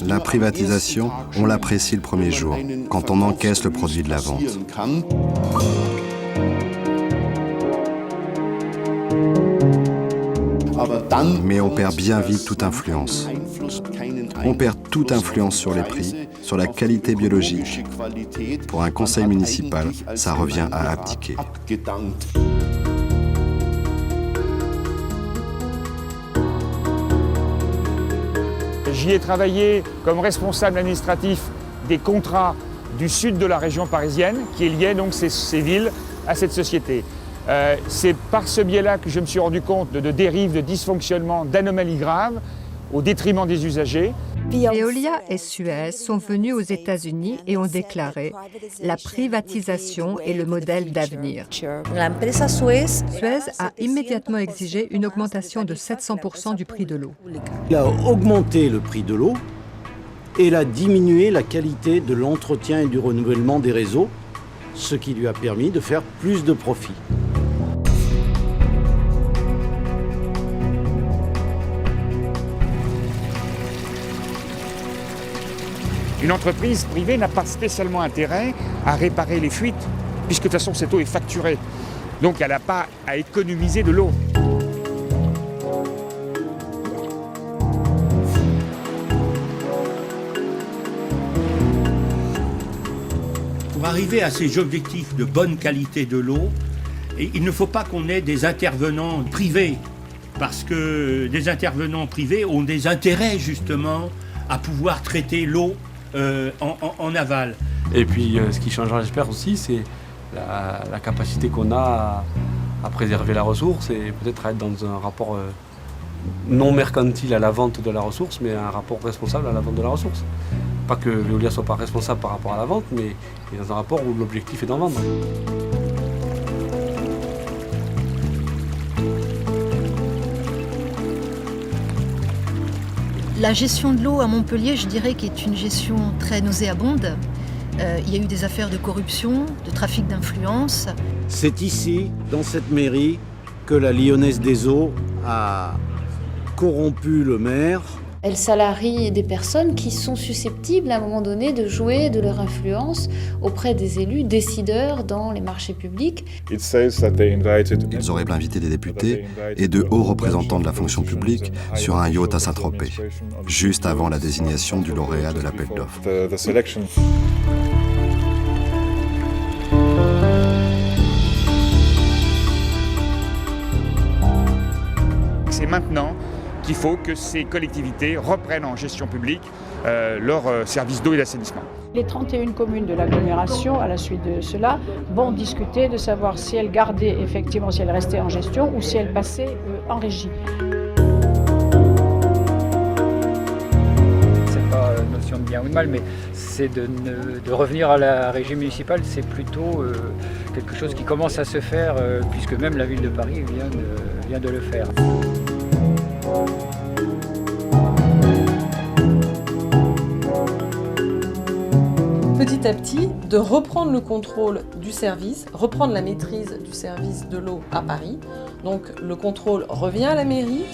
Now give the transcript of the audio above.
La privatisation, on l'apprécie le premier jour, quand on encaisse le produit de la vente. Mais on perd bien vite toute influence. On perd toute influence sur les prix, sur la qualité biologique. Pour un conseil municipal, ça revient à abdiquer. J'y ai travaillé comme responsable administratif des contrats du sud de la région parisienne, qui liait donc ces villes à cette société. C'est par ce biais-là que je me suis rendu compte de dérives, de dysfonctionnements, d'anomalies graves, au détriment des usagers. Veolia et Suez sont venus aux États-Unis et ont déclaré « La privatisation est le modèle d'avenir ». Suez a immédiatement exigé une augmentation de 700% du prix de l'eau. Il a augmenté le prix de l'eau et il a diminué la qualité de l'entretien et du renouvellement des réseaux, ce qui lui a permis de faire plus de profit. Une entreprise privée n'a pas spécialement intérêt à réparer les fuites, puisque de toute façon cette eau est facturée. Donc elle n'a pas à économiser de l'eau. Pour arriver à ces objectifs de bonne qualité de l'eau, il ne faut pas qu'on ait des intervenants privés, parce que des intervenants privés ont des intérêts justement à pouvoir traiter l'eau en aval. Et puis ce qui changera, j'espère aussi, c'est la capacité qu'on a à préserver la ressource et peut-être à être dans un rapport non mercantile à la vente de la ressource, mais un rapport responsable à la vente de la ressource. Pas que Veolia ne soit pas responsable par rapport à la vente, mais dans un rapport où l'objectif est d'en vendre. La gestion de l'eau à Montpellier, je dirais qu'elle est une gestion très nauséabonde. Il y a eu des affaires de corruption, de trafic d'influence. C'est ici, dans cette mairie, que la Lyonnaise des Eaux a corrompu le maire. Elle salarie des personnes qui sont susceptibles à un moment donné de jouer de leur influence auprès des élus décideurs dans les marchés publics. Ils auraient invité des députés et de hauts représentants de la fonction publique sur un yacht à Saint-Tropez, juste avant la désignation du lauréat de l'appel d'offres. C'est maintenant qu'il faut que ces collectivités reprennent en gestion publique leurs services d'eau et d'assainissement. Les 31 communes de l'agglomération, à la suite de cela, vont discuter de savoir si elles gardaient effectivement, si elles restaient en gestion ou si elles passaient en régie. C'est pas une notion de bien ou de mal, mais c'est de revenir à la régie municipale, c'est plutôt quelque chose qui commence à se faire, puisque même la ville de Paris vient de le faire. Petit à petit, de reprendre le contrôle du service, reprendre la maîtrise du service de l'eau à Paris. Donc le contrôle revient à la mairie.